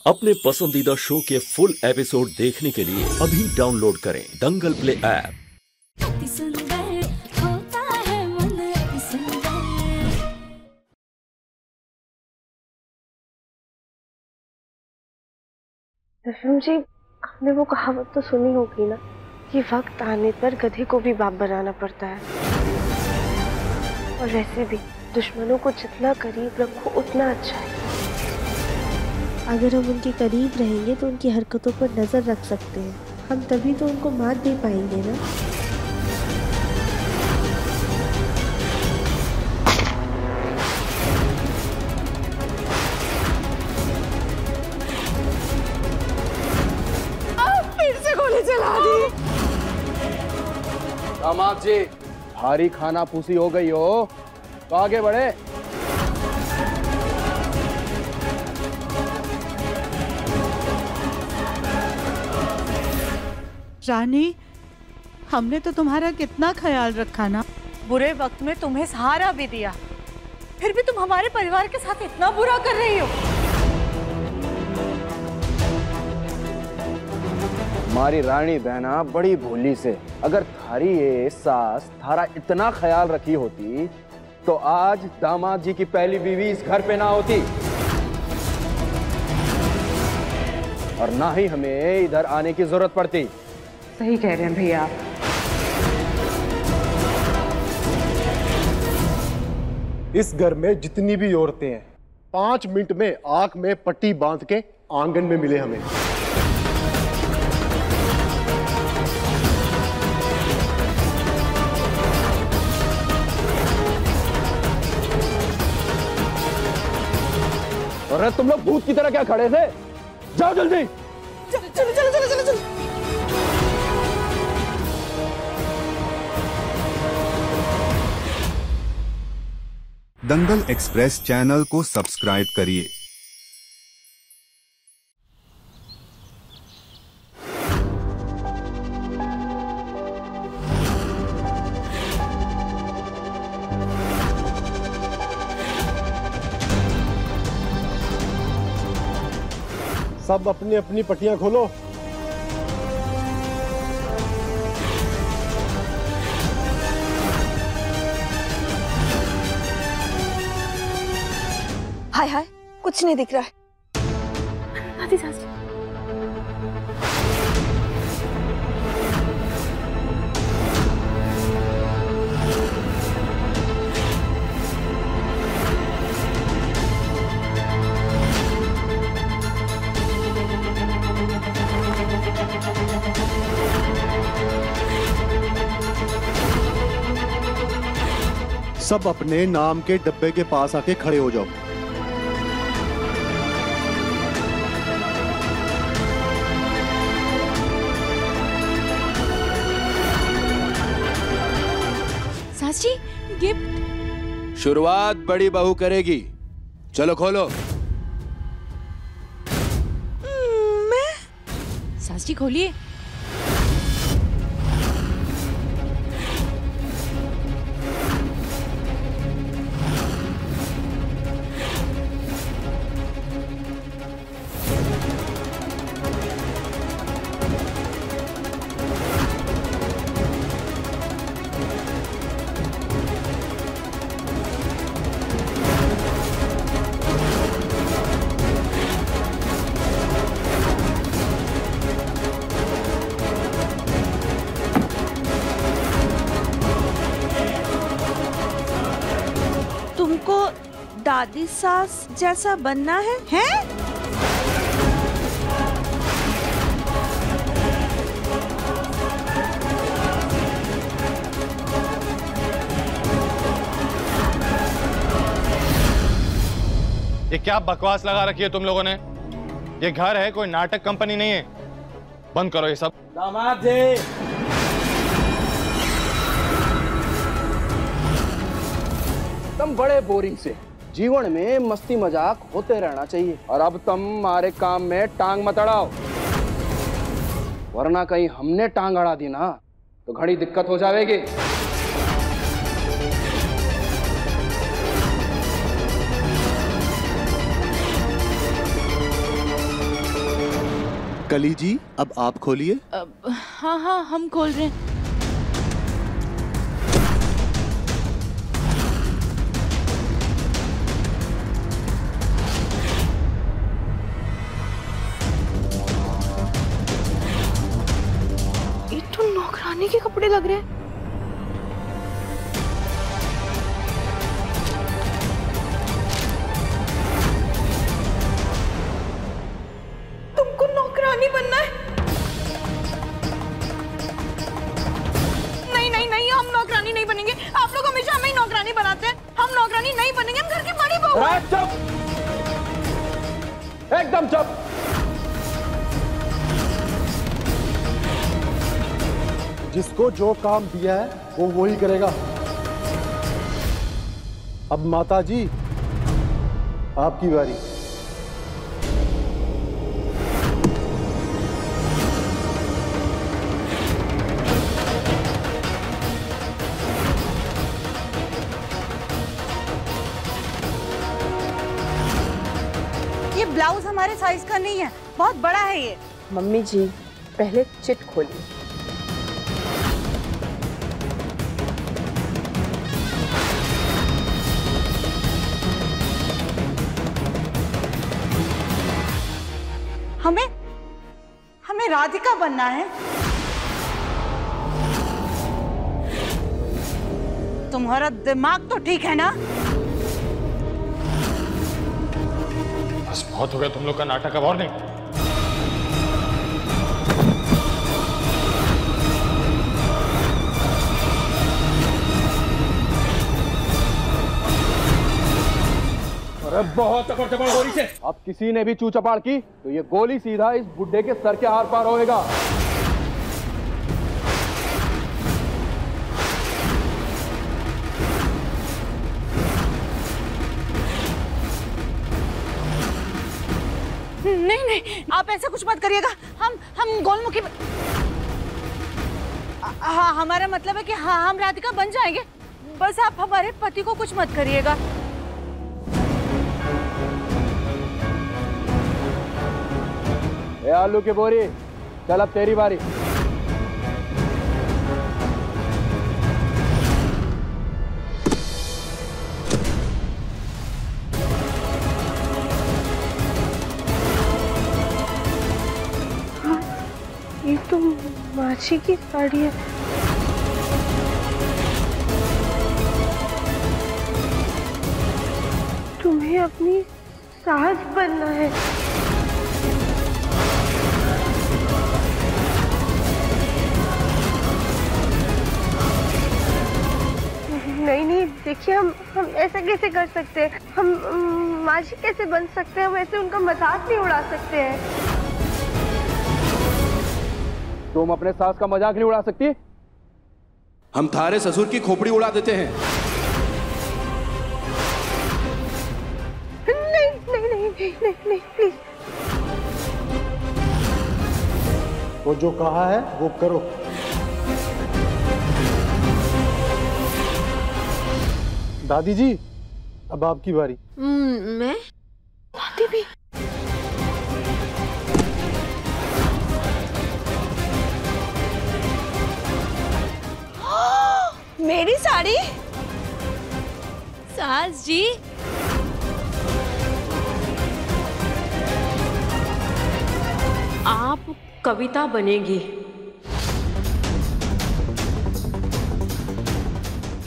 अपने पसंदीदा शो के फुल एपिसोड देखने के लिए अभी डाउनलोड करें दंगल प्ले ऐप। दशम जी, आपने वो कहावत तो सुनी होगी ना कि वक्त आने पर गधे को भी बाप बनाना पड़ता है। और वैसे भी दुश्मनों को जितना करीब रखो उतना अच्छा है। अगर हम उनके करीब रहेंगे तो उनकी हरकतों पर नजर रख सकते हैं। हम तभी तो उनको मात दे पाएंगे ना। दामाद जी, भारी खाना पूसी हो गई हो तो आगे बढ़े। रानी, हमने तो तुम्हारा कितना ख्याल रखा ना। बुरे वक्त में तुम्हें सहारा भी दिया, फिर भी तुम हमारे परिवार के साथ इतना बुरा कर रही हो। हमारी रानी बहना बड़ी भोली से, अगर थारी ये सास थारा इतना ख्याल रखी होती तो आज दामाद जी की पहली बीवी इस घर पे ना होती और ना ही हमें इधर आने की जरूरत पड़ती। सही कह रहे हैं भैया आप। इस घर में जितनी भी औरतें हैं 5 मिनट में आंख में पट्टी बांध के आंगन में मिले हमें। अरे तुम लोग भूत की तरह क्या खड़े थे? जाओ जल्दी। चलो चलो चलो चलो चलो चलो। दंगल एक्सप्रेस चैनल को सब्सक्राइब करिए। सब अपनी अपनी पट्टियां खोलो। हाय हाय, कुछ नहीं दिख रहा है। दादी सास, सब अपने नाम के डब्बे के पास आके खड़े हो जाओ। सास जी, गिफ्ट। शुरुआत बड़ी बहू करेगी, चलो खोलो। मैं? सास जी खोलिए। तुमको दादी सास जैसा बनना है? हैं? ये क्या बकवास लगा रखी है तुम लोगों ने? ये घर है, कोई नाटक कंपनी नहीं है। बंद करो ये सब। दामाद जी, तुम बड़े बोरिंग से, जीवन में मस्ती मजाक होते रहना चाहिए और अब तुम हमारे काम में टांग मत अड़ाओ, वरना कहीं हमने टांग अड़ा दी ना तो घड़ी दिक्कत हो जाएगी। कली जी, अब आप खोलिए। हाँ हाँ, हम खोल रहे हैं। ये तो नौकरानी के कपड़े लग रहे हैं। तुमको नौकरानी बनना है? नहीं नहीं नहीं, हम नौकरानी नहीं बनेंगे। आप लोग हमेशा हमें ही नौकरानी बनाते हैं। हम नौकरानी नहीं बनेंगे, हम घर की बड़ी बहू हैं। चुप, एकदम चुप। जिसको जो काम दिया है वो वही करेगा। अब माता जी, आपकी बारी। ये ब्लाउज हमारे साइज का नहीं है, बहुत बड़ा है ये। मम्मी जी, पहले चिट खोलिए। हमें राधिका बनना है। तुम्हारा दिमाग तो ठीक है ना? बस बहुत हो गया तुम लोग का नाटक, अब और नहीं। अरे बहुत चपड़ गोली से। अब किसी ने भी चू चपाड़ की तो ये गोली सीधा इस बुड्ढे के सर के आर पार होएगा। नहीं नहीं, आप ऐसा कुछ मत करिएगा। हम गोलमुखी हाँ, हमारा मतलब है कि हाँ, हम राधिका बन जाएंगे। बस आप हमारे पति को कुछ मत करिएगा। ए आलू की बोरी, चल अब तेरी बारी। ये तो माची की साड़ी है। तुम्हें अपनी सास बनना है। नहीं नहीं, देखिए हम ऐसा कैसे कर सकते हैं? हम माची कैसे बन सकते हैं? हम ऐसे उनका मजाक नहीं उड़ा सकते हैं। तुम अपने सास का मजाक नहीं उड़ा सकती? हम थारे ससुर की खोपड़ी उड़ा देते हैं। नहीं नहीं नहीं नहीं नहीं, नहीं प्लीज। वो जो कहा है वो करो। दादी जी, अब आपकी बारी। मैं? दादी भी? मेरी साड़ी? सास जी, आप कविता बनेगी।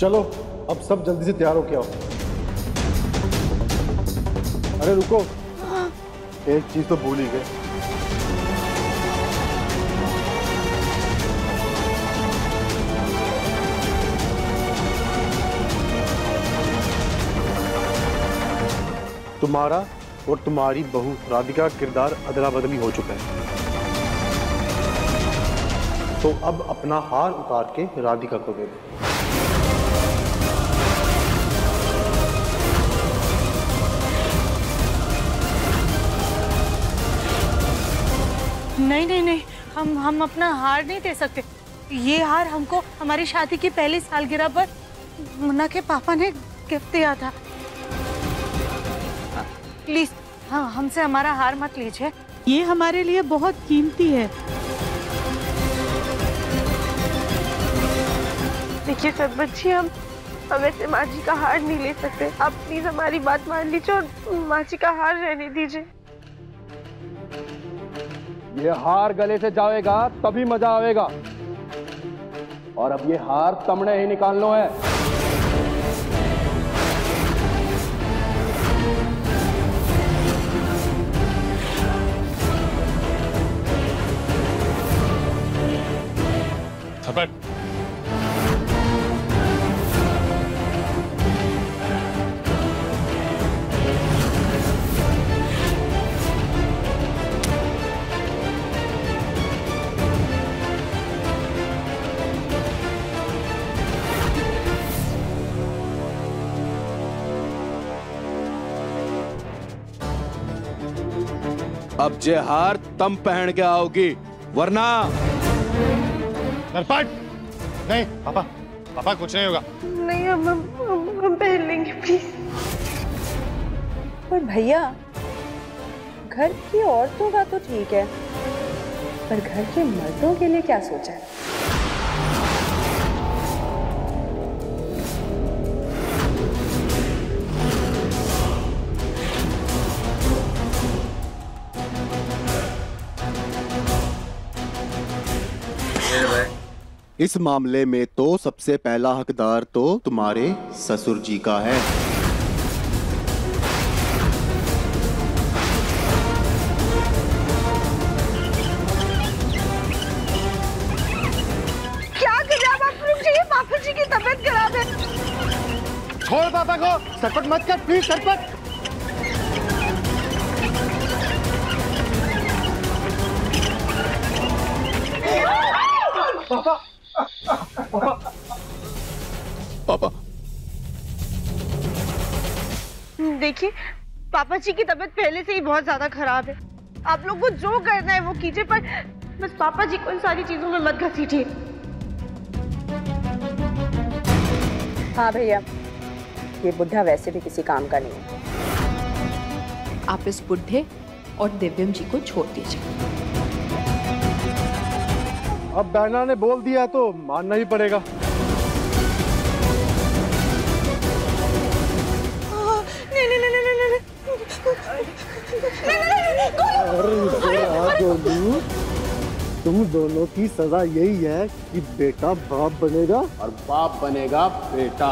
चलो अब सब जल्दी से तैयार हो के आओ। अरे रुको, एक चीज तो भूल ही गए। तुम्हारा और तुम्हारी बहू राधिका का किरदार अदला बदली हो चुका है, तो अब अपना हार उतार के राधिका को दे दो। नहीं नहीं नहीं, हम अपना हार नहीं दे सकते। ये हार हमको हमारी शादी की पहली सालगिरह पर मुन्ना के पापा ने गिफ्ट दिया था। प्लीज हाँ, हमसे हमारा हार मत लीजिए। ये हमारे लिए बहुत कीमती है। देखिए सरपंच जी, हम ऐसे माँ जी का हार नहीं ले सकते। आप प्लीज हमारी बात मान लीजिए और माँ जी का हार रहने दीजिए। ये हार गले से जाएगा तभी मजा आएगा, और अब ये हार तमने ही निकालना है। सरपंच, अब जे हार तम पहन के आओगी, वरना सरपंच नहीं। पापा, पापा कुछ नहीं होगा। नहीं, हम पहन लेंगे प्लीज। पर भैया, घर की औरतों का तो ठीक है, पर घर के मर्दों के लिए क्या सोचा है? इस मामले में तो सबसे पहला हकदार तो तुम्हारे ससुर जी का है। क्या करें आप रुक जाइए, पापा जी की तबीयत खराब है। छोड़ पापा को, सरपट मत कर प्लीज सरपट। पापा, पापा देखिए, पापा जी की तबीयत पहले से ही बहुत ज्यादा खराब है। आप लोग को जो करना है वो कीजिए, पर बस पापा जी को इन सारी चीजों में मत घसीटिए। हाँ भैया, ये बुढ़ा वैसे भी किसी काम का नहीं है। आप इस बुढ़े और दिव्यम जी को छोड़ दीजिए। अब बहना ने बोल दिया तो मानना ही पड़ेगा। नहीं नहीं नहीं नहीं नहीं नहीं, तुम दोनों की सजा यही है कि बेटा बाप बनेगा और बाप बनेगा बेटा।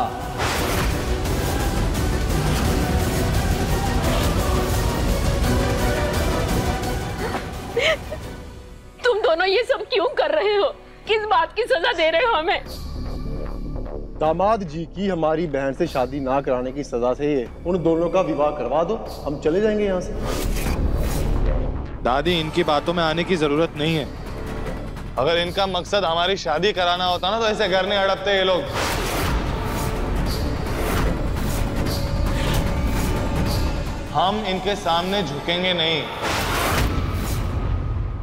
तुम दोनों ये सब क्यों कर रहे हो? किस बात की सजा दे रहे हो हमें? दामाद जी की हमारी बहन से शादी ना कराने की सजा से ये उन दोनों का विवाह करवा दो, हम चले जाएंगे यहाँ से। दादी, इनकी बातों में आने की जरूरत नहीं है। अगर इनका मकसद हमारी शादी कराना होता ना तो ऐसे घर नहीं हड़पते ये लोग। हम इनके सामने झुकेंगे नहीं।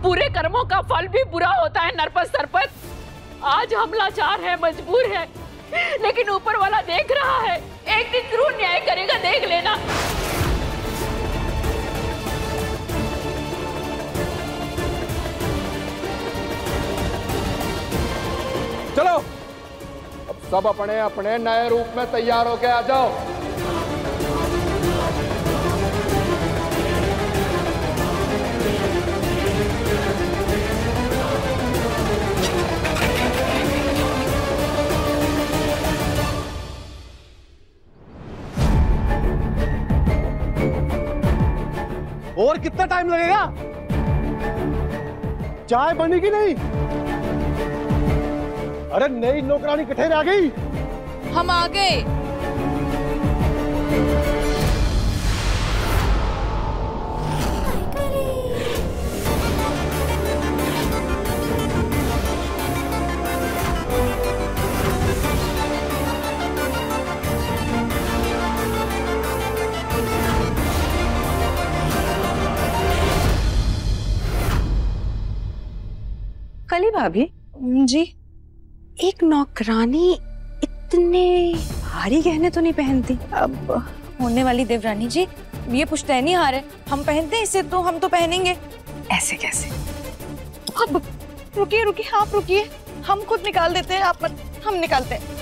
पूरे कर्मों का फल भी बुरा होता है नरपत सरपत। आज हम लाचार है, मजबूर है, लेकिन ऊपर वाला देख रहा है। एक दिन जरूर न्याय करेगा, देख लेना। चलो, अब सब अपने अपने नए रूप में तैयार होके आ जाओ। और कितना टाइम लगेगा? चाय बनी कि नहीं? अरे नई नौकरानी किथे आ गई? हम आ गए। कली भाभी जी, एक नौकरानी इतने भारी गहने तो नहीं पहनती। अब होने वाली देवरानी जी, ये पुश्तैनी हार है, हम पहनते हैं इसे तो हम तो पहनेंगे। ऐसे कैसे? अब रुकिए रुकिए, आप रुकिए, हम खुद निकाल देते हैं, आप मत, हम निकालते हैं।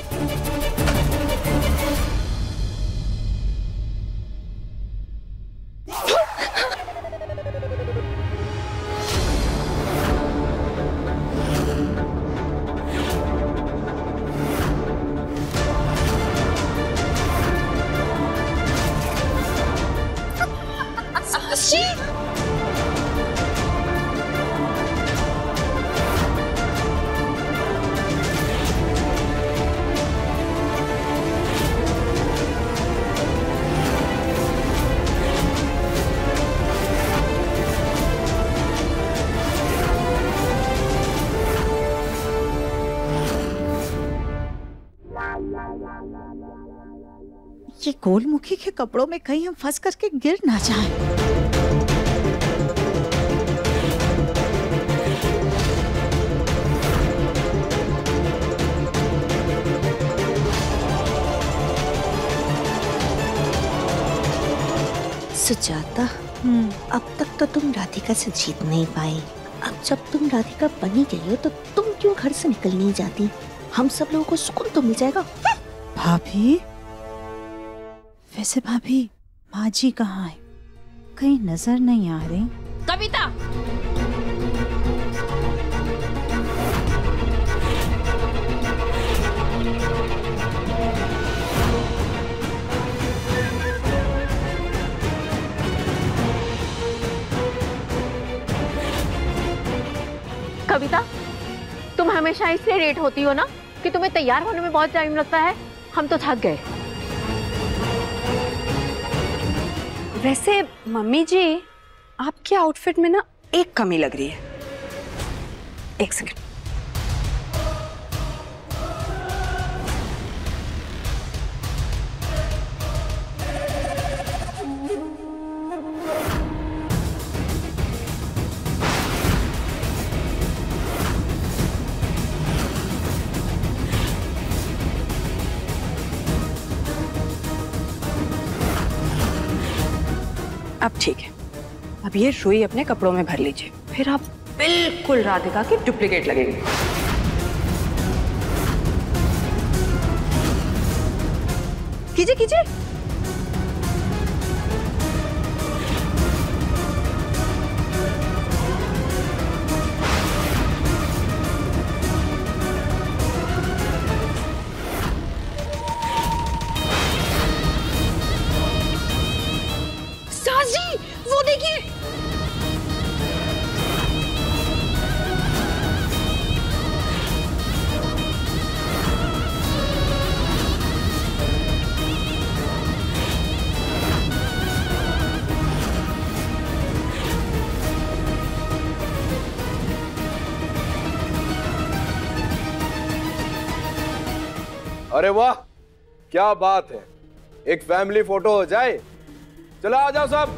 ये गोलमुखी के कपड़ों में कहीं हम फंस करके गिर ना जाएं। सुजाता, अब तक तो तुम राधिका से जीत नहीं पाई। अब जब तुम राधिका बनी गई हो तो तुम क्यों घर से निकल नहीं जाती? हम सब लोगों को सुकून तो मिल जाएगा। भाभी, वैसे भाभी माँ जी कहाँ है? कहीं नजर नहीं आ रही। कविता, कविता, तुम हमेशा इसलिए लेट होती हो ना कि तुम्हें तैयार होने में बहुत टाइम लगता है। हम तो थक गए। वैसे मम्मी जी, आपके आउटफिट में ना एक कमी लग रही है। एक सेकंड। अब ठीक है, अब ये रुई अपने कपड़ों में भर लीजिए, फिर आप बिल्कुल राधिका की डुप्लीकेट लगेगी। कीजिए कीजिए। साजी, वो देखिए। अरे वाह, क्या बात है। एक फैमिली फोटो हो जाए। चलो आ जाओ सब।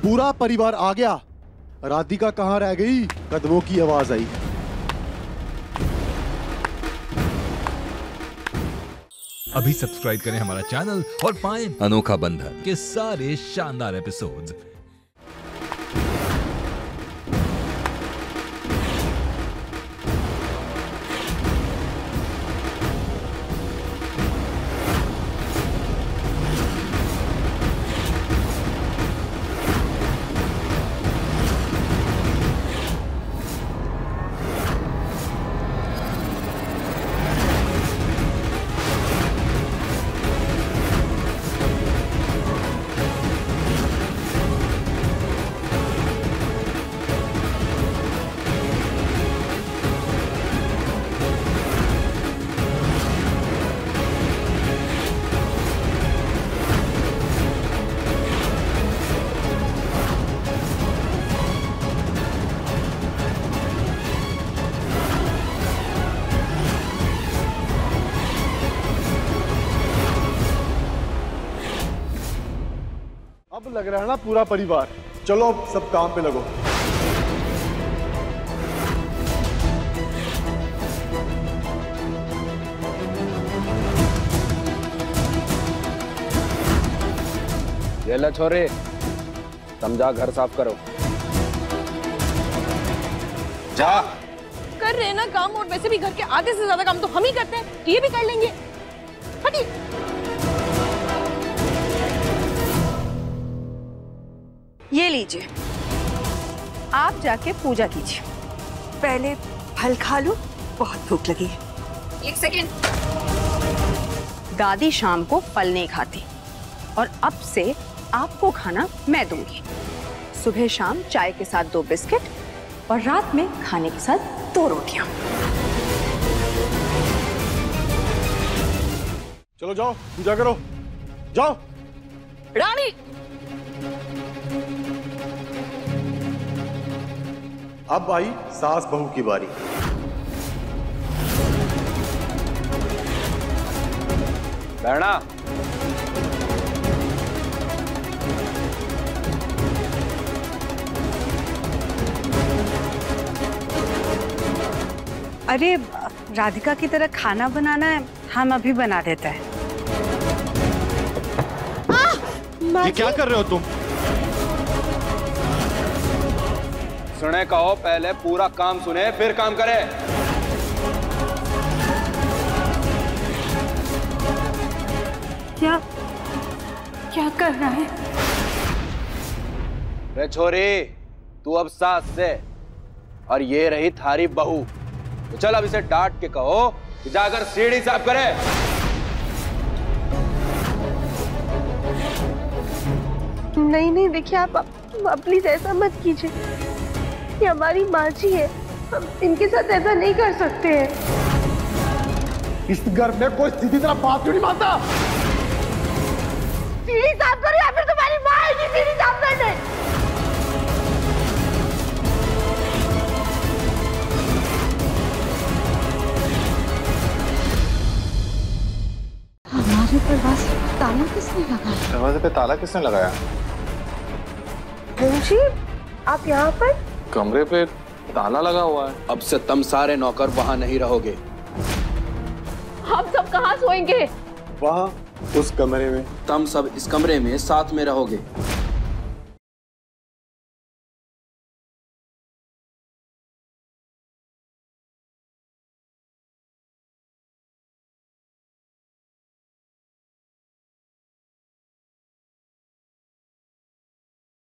पूरा परिवार आ गया। राधिका कहाँ रह गई? कदमों की आवाज आई। अभी सब्सक्राइब करें हमारा चैनल और पाएं अनोखा बंधन के सारे शानदार एपिसोड्स। अब लग रहा है ना पूरा परिवार। चलो अब सब काम पे लगो। ये ले छोरे, समझा घर साफ करो। जा। कर रहे हैं ना काम, और वैसे भी घर के आधे से ज्यादा काम तो हम ही करते हैं, ये भी कर लेंगे। हटिए। ये लीजिए, आप जाके पूजा कीजिए। पहले फल खा लो, बहुत भूख लगी है। 1 सेकेंड। दादी शाम को फल नहीं खाती और अब से आपको खाना मैं दूंगी। सुबह शाम चाय के साथ 2 बिस्किट और रात में खाने के साथ 2 रोटियां। चलो जाओ, पूजा करो, जाओ। रानी, अब आई सास बहू की बारी। बहना, अरे राधिका की तरह खाना बनाना है, हम अभी बना देते हैं। ये क्या कर रहे हो तुम? सुने कहो, पहले पूरा काम सुने फिर काम करे। क्या क्या कर रहा है? रे छोरी, तू अब सास से और ये रही थारी बहू। तो चल अब इसे डांट के कहो कि जाकर सीढ़ी साफ करे। नहीं नहीं, देखिए आप प्लीज ऐसा मत कीजिए, ये हमारी माँ जी है, हम इनके साथ ऐसा नहीं कर सकते हैं। इस घर में कोई सीधी तरह बात क्यों नहीं मानता? सीढ़ी साफ करो या फिर तुम्हारी माँ आएगी सीढ़ी साफ करने। हमारे दरवाजे पर ताला किसने लगाया? दरवाजे पे ताला किसने लगाया? मुंशी, आप यहाँ पर? कमरे पे ताला लगा हुआ है। अब से तुम सारे नौकर वहां नहीं रहोगे। हम सब कहाँ सोएंगे? वहाँ उस कमरे में। तुम सब इस कमरे में साथ में रहोगे।